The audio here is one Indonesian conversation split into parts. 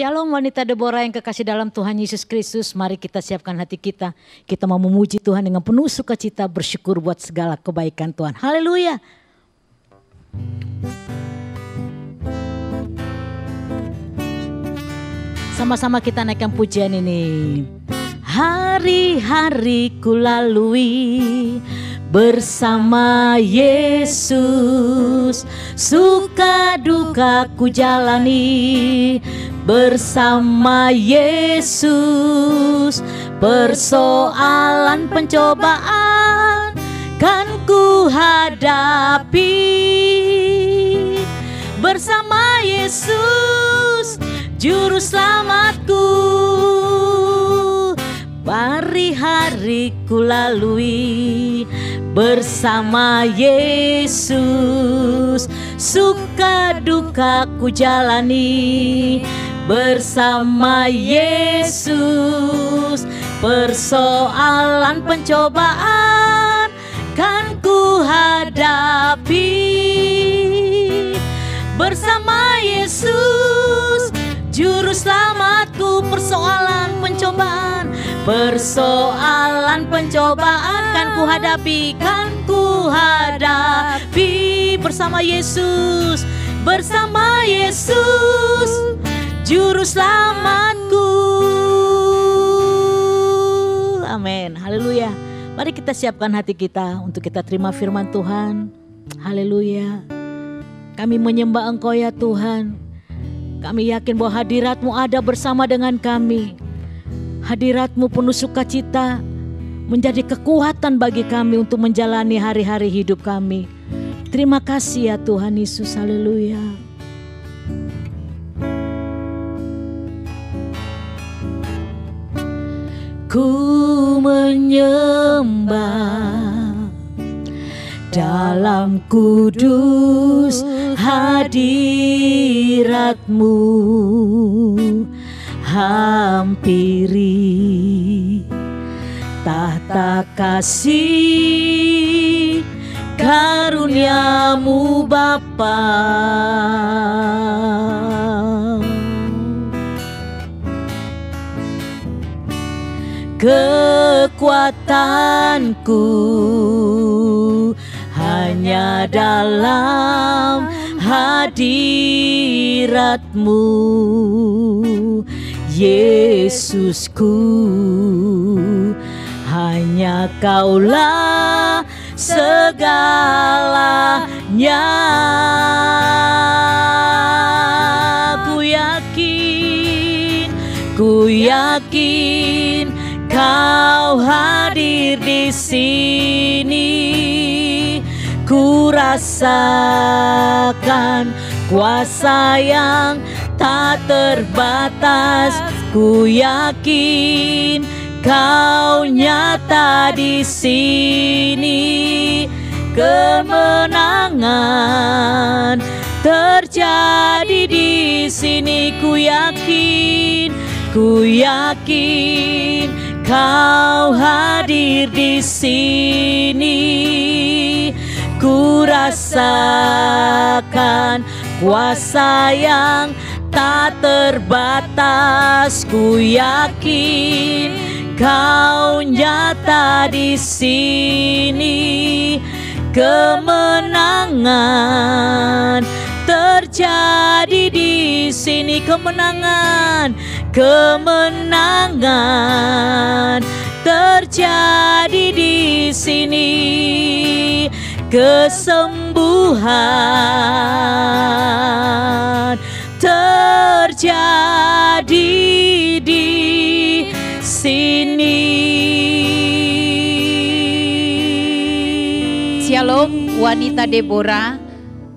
Shalom wanita Deborah yang kekasih dalam Tuhan Yesus Kristus. Mari kita siapkan hati kita. Kita mau memuji Tuhan dengan penuh sukacita, bersyukur buat segala kebaikan Tuhan. Haleluya. Sama-sama kita naikkan pujian ini. Hari-hari ku lalui bersama Yesus, suka duka ku jalani bersama Yesus. Persoalan pencobaan kan ku hadapi bersama Yesus, juru selamatku. Hari-hari ku lalui bersama Yesus, suka duka ku jalani bersama Yesus. Persoalan pencobaan kan ku hadapi bersama Yesus, juru selamatku. Persoalan pencobaan kan ku hadapi bersama Yesus, juru selamatku. Amin, haleluya. Mari kita siapkan hati kita untuk kita terima firman Tuhan. Haleluya. Kami menyembah Engkau ya Tuhan. Kami yakin bahwa hadirat-Mu ada bersama dengan kami. Hadirat-Mu penuh sukacita menjadi kekuatan bagi kami untuk menjalani hari-hari hidup kami. Terima kasih ya Tuhan Yesus, haleluya. Ku menyembah dalam kudus hadirat-Mu, hampiri tahta kasih karunia-Mu Bapa. Kekuatanku hanya dalam hadirat-Mu, Yesusku. Hanya Kaulah segalanya. Ku yakin Kau hadir di sini. Ku rasakan kuasa yang tak terbatas. Ku yakin Kau nyata di sini. Kemenangan terjadi di sini. Ku yakin Kau hadir di sini. Ku rasakan kuasa yang tak terbatas. Ku yakin Kau nyata di sini. Kemenangan terjadi di sini. Kemenangan terjadi di sini. Kesembuhan terjadi di sini. Shalom wanita Deborah,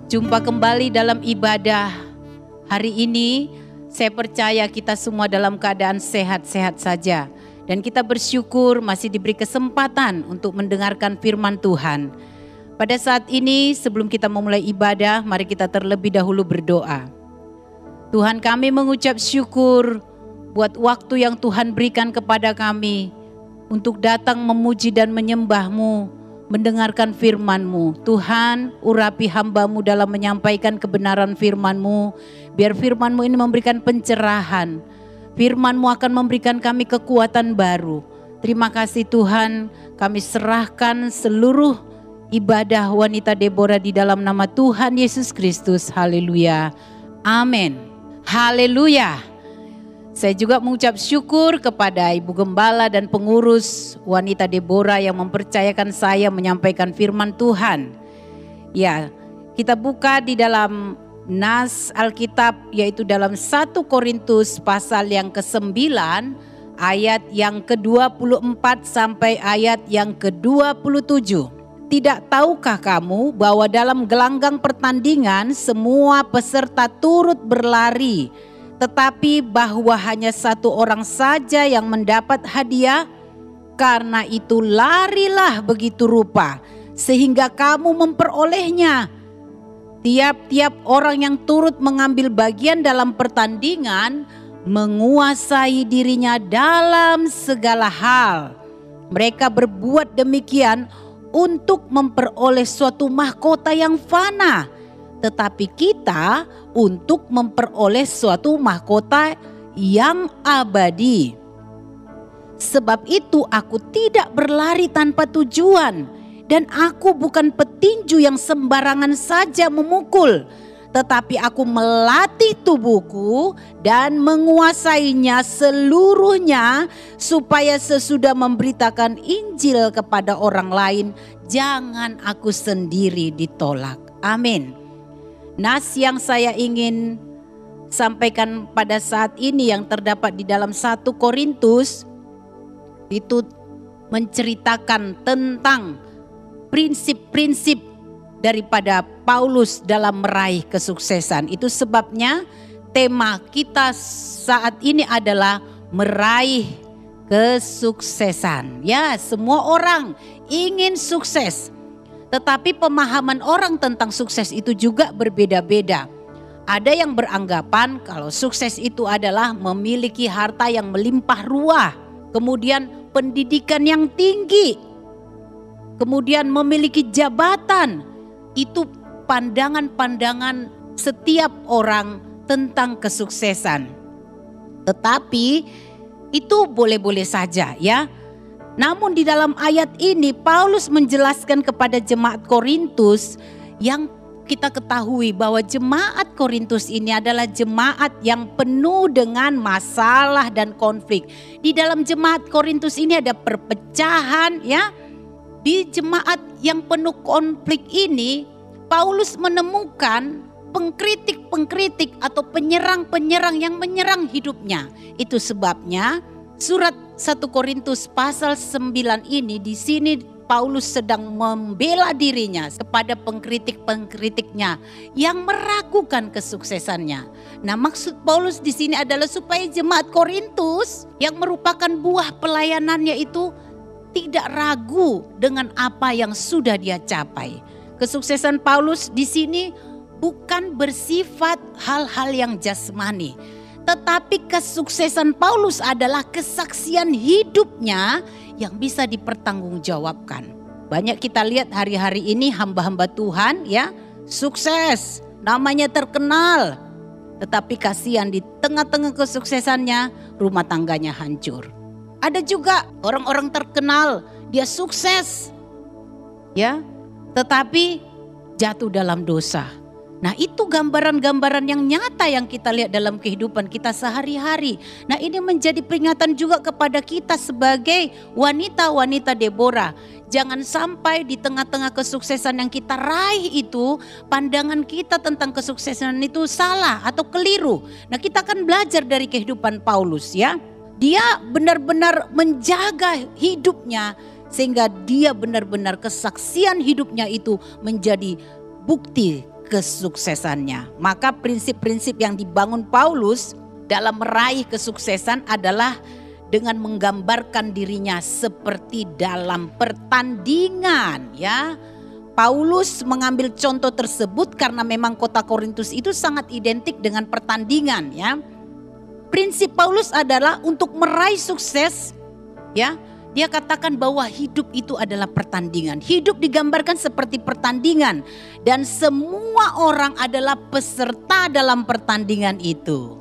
jumpa kembali dalam ibadah hari ini. Saya percaya kita semua dalam keadaan sehat-sehat saja. Dan kita bersyukur masih diberi kesempatan untuk mendengarkan firman Tuhan. Pada saat ini sebelum kita memulai ibadah, mari kita terlebih dahulu berdoa. Tuhan, kami mengucap syukur buat waktu yang Tuhan berikan kepada kami untuk datang memuji dan menyembah-Mu, mendengarkan firman-Mu. Tuhan, urapi hamba-Mu dalam menyampaikan kebenaran firman-Mu. Biar firman-Mu ini memberikan pencerahan. Firman-Mu akan memberikan kami kekuatan baru. Terima kasih Tuhan, kami serahkan seluruh ibadah wanita Deborah di dalam nama Tuhan Yesus Kristus. Haleluya. Amin. Haleluya. Saya juga mengucap syukur kepada Ibu Gembala dan pengurus wanita Deborah yang mempercayakan saya menyampaikan firman Tuhan. Ya, kita buka di dalam nas Alkitab, yaitu dalam 1 Korintus pasal yang ke-9 ayat yang ke-24 sampai ayat yang ke-27. Tidak tahukah kamu bahwa dalam gelanggang pertandingan semua peserta turut berlari, tetapi bahwa hanya satu orang saja yang mendapat hadiah? Karena itu larilah begitu rupa sehingga kamu memperolehnya. Tiap-tiap orang yang turut mengambil bagian dalam pertandingan menguasai dirinya dalam segala hal. Mereka berbuat demikian untuk memperoleh suatu mahkota yang fana, tetapi kita untuk memperoleh suatu mahkota yang abadi. Sebab itu aku tidak berlari tanpa tujuan, dan aku bukan petinju yang sembarangan saja memukul, tetapi aku melatih tubuhku dan menguasainya seluruhnya, supaya sesudah memberitakan Injil kepada orang lain, jangan aku sendiri ditolak. Amin. Nas yang saya ingin sampaikan pada saat ini yang terdapat di dalam 1 Korintus itu menceritakan tentang prinsip-prinsip daripada Paulus dalam meraih kesuksesan. Itu sebabnya tema kita saat ini adalah meraih kesuksesan. Ya, semua orang ingin sukses. Tetapi pemahaman orang tentang sukses itu juga berbeda-beda. Ada yang beranggapan kalau sukses itu adalah memiliki harta yang melimpah ruah, kemudian pendidikan yang tinggi, kemudian memiliki jabatan. Itu pandangan-pandangan setiap orang tentang kesuksesan. Tetapi itu boleh-boleh saja ya. Namun di dalam ayat ini Paulus menjelaskan kepada jemaat Korintus yang kita ketahui bahwa jemaat Korintus ini adalah jemaat yang penuh dengan masalah dan konflik. Di dalam jemaat Korintus ini ada perpecahan ya. Di jemaat yang penuh konflik ini, Paulus menemukan pengkritik-pengkritik atau penyerang-penyerang yang menyerang hidupnya. Itu sebabnya surat 1 Korintus pasal 9 ini di sini Paulus sedang membela dirinya kepada pengkritik-pengkritiknya yang meragukan kesuksesannya. Nah, maksud Paulus di sini adalah supaya jemaat Korintus yang merupakan buah pelayanannya itu tidak ragu dengan apa yang sudah dia capai. Kesuksesan Paulus di sini bukan bersifat hal-hal yang jasmani, tetapi kesuksesan Paulus adalah kesaksian hidupnya yang bisa dipertanggungjawabkan. Banyak kita lihat hari-hari ini hamba-hamba Tuhan ya, sukses, namanya terkenal, tetapi kasihan di tengah-tengah kesuksesannya rumah tangganya hancur. Ada juga orang-orang terkenal, dia sukses ya, tetapi jatuh dalam dosa. Nah, itu gambaran-gambaran yang nyata yang kita lihat dalam kehidupan kita sehari-hari. Nah, ini menjadi peringatan juga kepada kita sebagai wanita-wanita Deborah. Jangan sampai di tengah-tengah kesuksesan yang kita raih itu, pandangan kita tentang kesuksesan itu salah atau keliru. Nah, kita akan belajar dari kehidupan Paulus ya. Dia benar-benar menjaga hidupnya sehingga dia benar-benar kesaksian hidupnya itu menjadi bukti kesuksesannya. Maka prinsip-prinsip yang dibangun Paulus dalam meraih kesuksesan adalah dengan menggambarkan dirinya seperti dalam pertandingan ya. Paulus mengambil contoh tersebut karena memang kota Korintus itu sangat identik dengan pertandingan ya. Prinsip Paulus adalah untuk meraih sukses ya, Dia katakan bahwa hidup itu adalah pertandingan. Hidup digambarkan seperti pertandingan. Dan semua orang adalah peserta dalam pertandingan itu.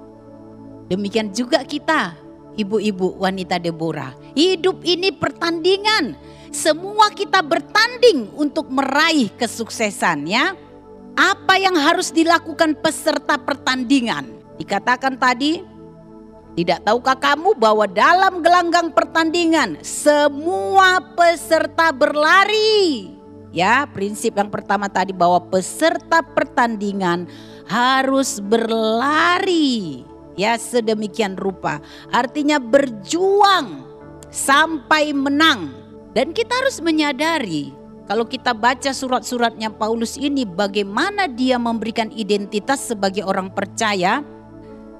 Demikian juga kita, ibu-ibu wanita Deborah. Hidup ini pertandingan. Semua kita bertanding untuk meraih kesuksesan, ya. Apa yang harus dilakukan peserta pertandingan? Dikatakan tadi, tidak tahukah kamu bahwa dalam gelanggang pertandingan semua peserta berlari? Ya, prinsip yang pertama tadi bahwa peserta pertandingan harus berlari. Ya, sedemikian rupa. Artinya berjuang sampai menang. Dan kita harus menyadari, kalau kita baca surat-suratnya Paulus ini, bagaimana dia memberikan identitas sebagai orang percaya.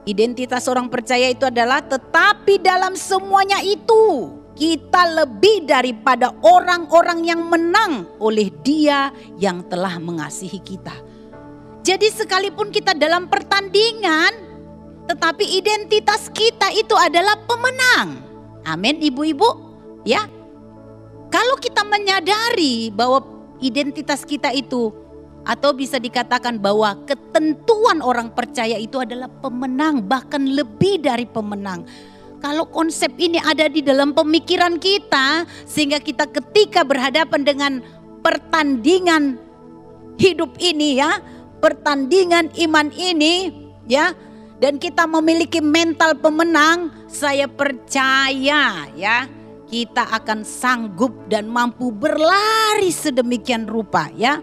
Identitas orang percaya itu adalah, tetapi dalam semuanya itu kita lebih daripada orang-orang yang menang oleh Dia yang telah mengasihi kita. Jadi sekalipun kita dalam pertandingan, tetapi identitas kita itu adalah pemenang. Amin, ibu-ibu, ya. Kalau kita menyadari bahwa identitas kita itu, atau bisa dikatakan bahwa ketentuan orang percaya itu adalah pemenang, bahkan lebih dari pemenang. Kalau konsep ini ada di dalam pemikiran kita, sehingga kita ketika berhadapan dengan pertandingan hidup ini, ya, pertandingan iman ini, ya, dan kita memiliki mental pemenang, saya percaya, ya, kita akan sanggup dan mampu berlari sedemikian rupa, ya.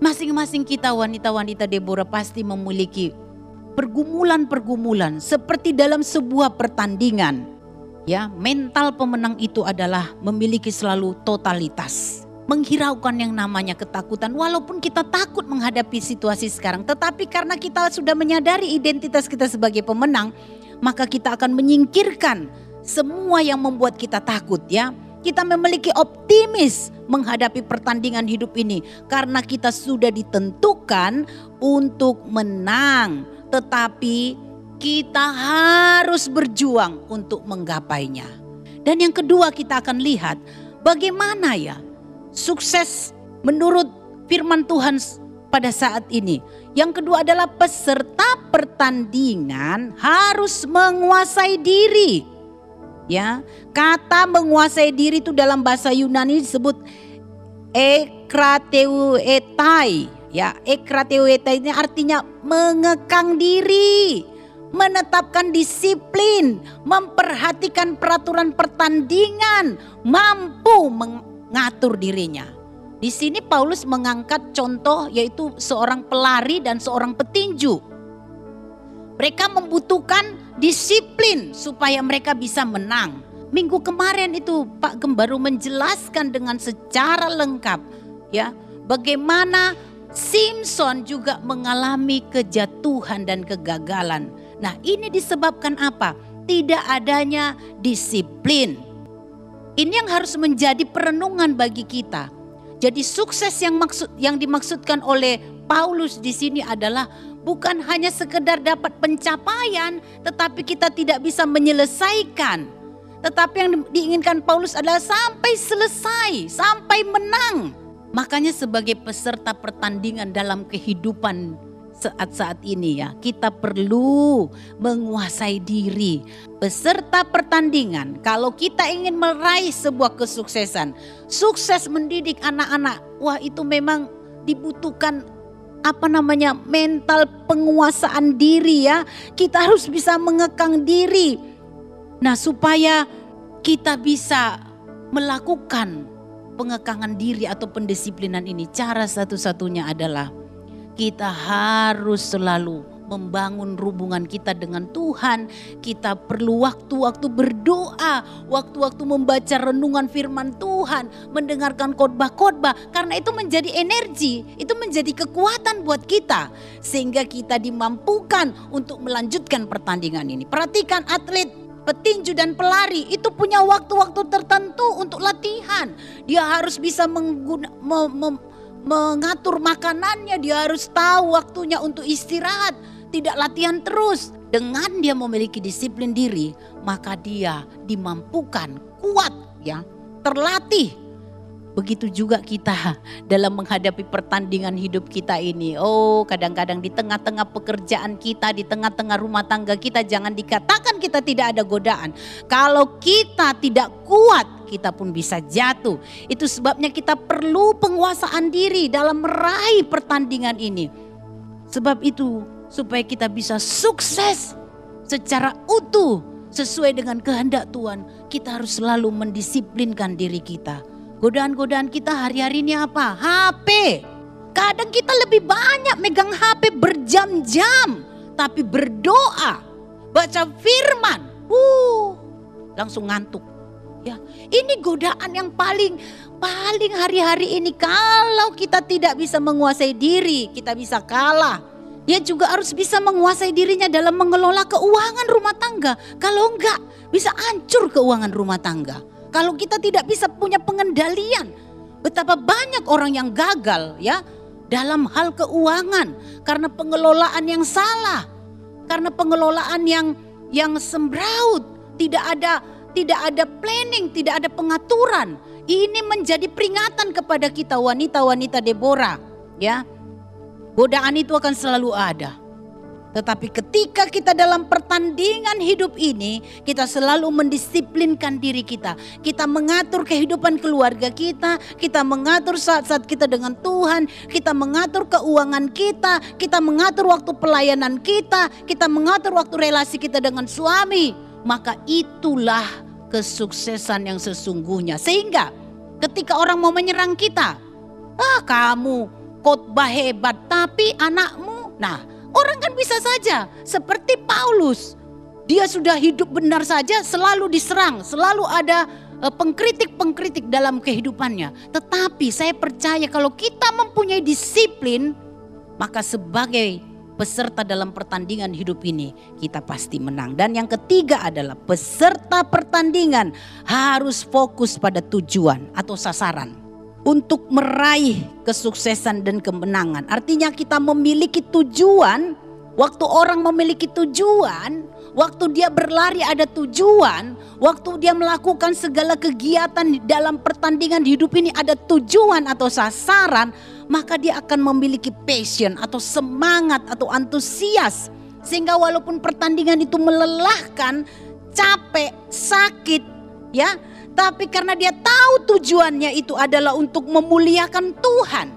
Masing-masing kita wanita-wanita Deborah pasti memiliki pergumulan-pergumulan seperti dalam sebuah pertandingan. Ya, mental pemenang itu adalah memiliki selalu totalitas, menghiraukan yang namanya ketakutan. Walaupun kita takut menghadapi situasi sekarang, tetapi karena kita sudah menyadari identitas kita sebagai pemenang, maka kita akan menyingkirkan semua yang membuat kita takut, ya. Kita memiliki optimis menghadapi pertandingan hidup ini karena kita sudah ditentukan untuk menang, tetapi kita harus berjuang untuk menggapainya. Dan yang kedua, kita akan lihat bagaimana, ya, sukses menurut firman Tuhan pada saat ini. Yang kedua adalah peserta pertandingan harus menguasai diri. Ya, kata menguasai diri itu dalam bahasa Yunani disebut ekrateuetai. Ya, ekrateuetai ini artinya mengekang diri, menetapkan disiplin, memperhatikan peraturan pertandingan, mampu mengatur dirinya. Di sini Paulus mengangkat contoh, yaitu seorang pelari dan seorang petinju. Mereka membutuhkan disiplin supaya mereka bisa menang. Minggu kemarin itu Pak Gembaru menjelaskan dengan secara lengkap, ya, bagaimana Simpson juga mengalami kejatuhan dan kegagalan. Nah, ini disebabkan apa? Tidak adanya disiplin. Ini yang harus menjadi perenungan bagi kita. Jadi sukses yang dimaksudkan oleh Paulus di sini adalah bukan hanya sekedar dapat pencapaian, tetapi kita tidak bisa menyelesaikan. Tetapi yang diinginkan Paulus adalah sampai selesai, sampai menang. Makanya sebagai peserta pertandingan dalam kehidupan saat-saat ini, ya, kita perlu menguasai diri. Peserta pertandingan, kalau kita ingin meraih sebuah kesuksesan, sukses mendidik anak-anak, wah itu memang dibutuhkan mental penguasaan diri, ya. Kita harus bisa mengekang diri. Nah, supaya kita bisa melakukan pengekangan diri atau pendisiplinan ini, cara satu-satunya adalah kita harus selalu membangun hubungan kita dengan Tuhan. Kita perlu waktu-waktu berdoa, waktu-waktu membaca renungan firman Tuhan, mendengarkan khotbah-khotbah, karena itu menjadi energi, itu menjadi kekuatan buat kita, sehingga kita dimampukan untuk melanjutkan pertandingan ini. Perhatikan atlet petinju dan pelari itu punya waktu-waktu tertentu untuk latihan. Dia harus bisa mengatur makanannya, dia harus tahu waktunya untuk istirahat, tidak latihan terus. Dengan dia memiliki disiplin diri, maka dia dimampukan kuat ya, terlatih. Begitu juga kita dalam menghadapi pertandingan hidup kita ini. Oh, kadang-kadang di tengah-tengah pekerjaan kita, di tengah-tengah rumah tangga kita, jangan dikatakan kita tidak ada godaan. Kalau kita tidak kuat, kita pun bisa jatuh. Itu sebabnya kita perlu penguasaan diri dalam meraih pertandingan ini. Sebab itu, supaya kita bisa sukses secara utuh sesuai dengan kehendak Tuhan, kita harus selalu mendisiplinkan diri kita. Godaan-godaan kita hari-hari ini apa? HP. Kadang kita lebih banyak megang HP berjam-jam, tapi berdoa, baca firman, langsung ngantuk. Ya, ini godaan yang paling hari-hari ini. Kalau kita tidak bisa menguasai diri, kita bisa kalah. Dia juga harus bisa menguasai dirinya dalam mengelola keuangan rumah tangga. Kalau enggak, bisa hancur keuangan rumah tangga. Kalau kita tidak bisa punya pengendalian, betapa banyak orang yang gagal ya dalam hal keuangan karena pengelolaan yang salah, karena pengelolaan yang sembraut, tidak ada planning, tidak ada pengaturan. Ini menjadi peringatan kepada kita wanita-wanita Deborah, ya. Godaan itu akan selalu ada. Tetapi ketika kita dalam pertandingan hidup ini, kita selalu mendisiplinkan diri kita. Kita mengatur kehidupan keluarga kita mengatur saat-saat kita dengan Tuhan, kita mengatur keuangan kita mengatur waktu pelayanan kita mengatur waktu relasi kita dengan suami. Maka itulah kesuksesan yang sesungguhnya. Sehingga ketika orang mau menyerang kita, kamu khotbah hebat tapi anakmu, orang kan bisa saja seperti Paulus. Dia sudah hidup benar saja selalu diserang, selalu ada pengkritik-pengkritik dalam kehidupannya. Tetapi saya percaya kalau kita mempunyai disiplin, maka sebagai peserta dalam pertandingan hidup ini kita pasti menang. Dan yang ketiga adalah peserta pertandingan harus fokus pada tujuan atau sasaran untuk meraih kesuksesan dan kemenangan. Artinya kita memiliki tujuan. Waktu orang memiliki tujuan, waktu dia berlari ada tujuan, waktu dia melakukan segala kegiatan dalam pertandingan hidup ini ada tujuan atau sasaran, maka dia akan memiliki passion atau semangat atau antusias. Sehingga walaupun pertandingan itu melelahkan, capek, sakit, ya, tapi karena dia tahu tujuannya itu adalah untuk memuliakan Tuhan,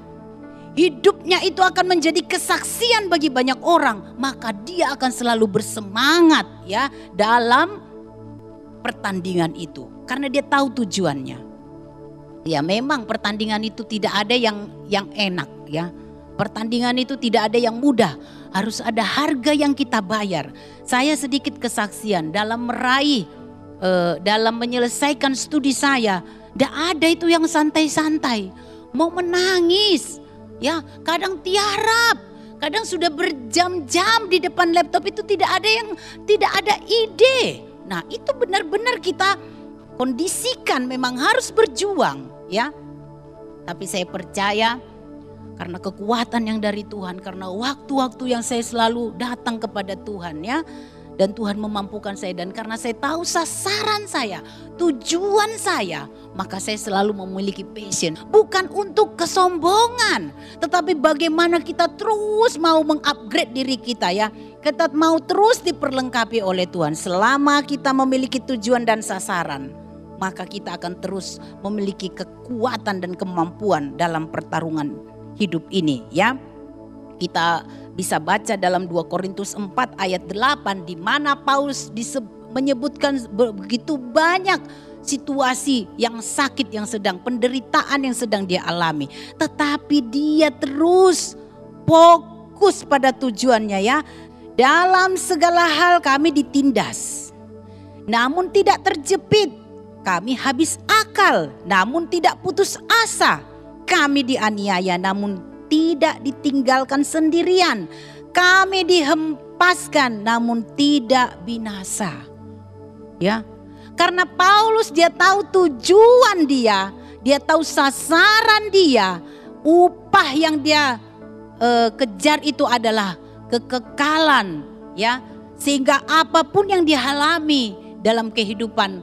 hidupnya itu akan menjadi kesaksian bagi banyak orang, maka dia akan selalu bersemangat ya dalam pertandingan itu. Karena dia tahu tujuannya. Ya memang pertandingan itu tidak ada yang enak ya. Pertandingan itu tidak ada yang mudah. Harus ada harga yang kita bayar. Saya sedikit kesaksian dalam meraih, dalam menyelesaikan studi saya. Tidak ada itu yang santai-santai. Mau menangis. Ya, kadang tiarap, kadang sudah berjam-jam di depan laptop itu tidak ada ide. Nah, itu benar-benar kita kondisikan, memang harus berjuang, ya. Tapi saya percaya karena kekuatan yang dari Tuhan, karena waktu-waktu yang saya selalu datang kepada Tuhan, ya. Dan Tuhan memampukan saya, dan karena saya tahu sasaran saya, tujuan saya, maka saya selalu memiliki passion. Bukan untuk kesombongan, tetapi bagaimana kita terus mau mengupgrade diri kita ya. Kita mau terus diperlengkapi oleh Tuhan. Selama kita memiliki tujuan dan sasaran, maka kita akan terus memiliki kekuatan dan kemampuan dalam pertarungan hidup ini ya. Kita bisa baca dalam 2 Korintus 4 ayat 8 di mana Paulus menyebutkan begitu banyak situasi yang sakit yang sedang, penderitaan yang sedang dia alami. Tetapi dia terus fokus pada tujuannya ya. Dalam segala hal kami ditindas, namun tidak terjepit. Kami habis akal, namun tidak putus asa. Kami dianiaya, namun tidak ditinggalkan sendirian. Kami dihempaskan namun tidak binasa. Ya. Karena Paulus dia tahu tujuan dia tahu sasaran dia. Upah yang dia kejar itu adalah kekekalan, ya. Sehingga apapun yang dialami dalam kehidupan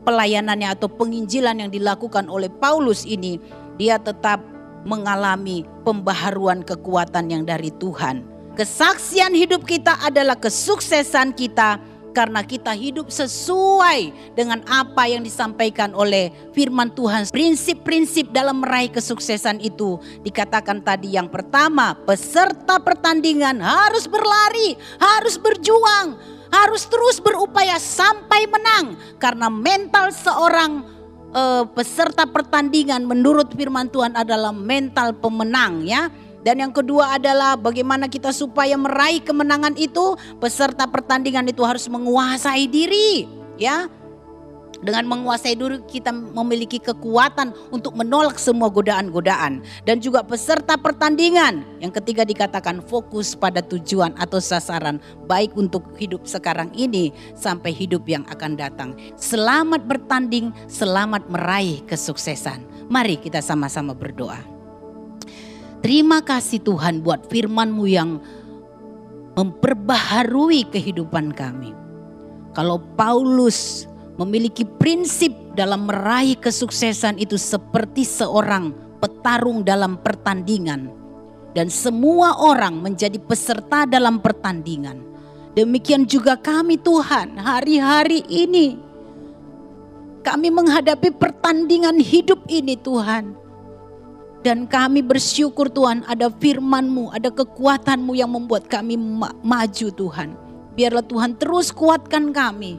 pelayanannya atau penginjilan yang dilakukan oleh Paulus ini, dia tetap mengalami pembaharuan kekuatan yang dari Tuhan. Kesaksian hidup kita adalah kesuksesan kita karena kita hidup sesuai dengan apa yang disampaikan oleh firman Tuhan. Prinsip-prinsip dalam meraih kesuksesan itu dikatakan tadi, yang pertama, peserta pertandingan harus berlari, harus berjuang, harus terus berupaya sampai menang. Karena mental seorang peserta pertandingan menurut firman Tuhan adalah mental pemenang, ya. Dan yang kedua adalah bagaimana kita supaya meraih kemenangan itu. Peserta pertandingan itu harus menguasai diri, ya. Dengan menguasai diri kita memiliki kekuatan untuk menolak semua godaan-godaan. Dan juga peserta pertandingan, yang ketiga dikatakan fokus pada tujuan atau sasaran, baik untuk hidup sekarang ini sampai hidup yang akan datang. Selamat bertanding, selamat meraih kesuksesan. Mari kita sama-sama berdoa. Terima kasih Tuhan buat firman-Mu yang memperbaharui kehidupan kami. Kalau Paulus memiliki prinsip dalam meraih kesuksesan itu seperti seorang petarung dalam pertandingan. Dan semua orang menjadi peserta dalam pertandingan. Demikian juga kami Tuhan, hari-hari ini kami menghadapi pertandingan hidup ini Tuhan. Dan kami bersyukur Tuhan, ada firman-Mu, ada kekuatan-Mu yang membuat kami maju Tuhan. Biarlah Tuhan terus kuatkan kami,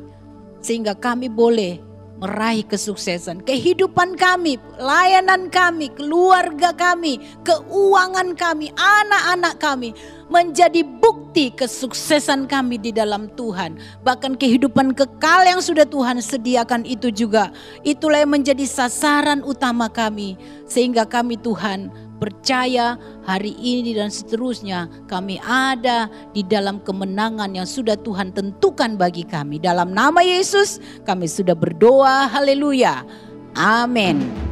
sehingga kami boleh meraih kesuksesan. Kehidupan kami, layanan kami, keluarga kami, keuangan kami, anak-anak kami menjadi bukti kesuksesan kami di dalam Tuhan. Bahkan kehidupan kekal yang sudah Tuhan sediakan itu juga, itulah yang menjadi sasaran utama kami. Sehingga kami Tuhan percaya hari ini dan seterusnya kami ada di dalam kemenangan yang sudah Tuhan tentukan bagi kami. Dalam nama Yesus kami sudah berdoa, haleluya, amin.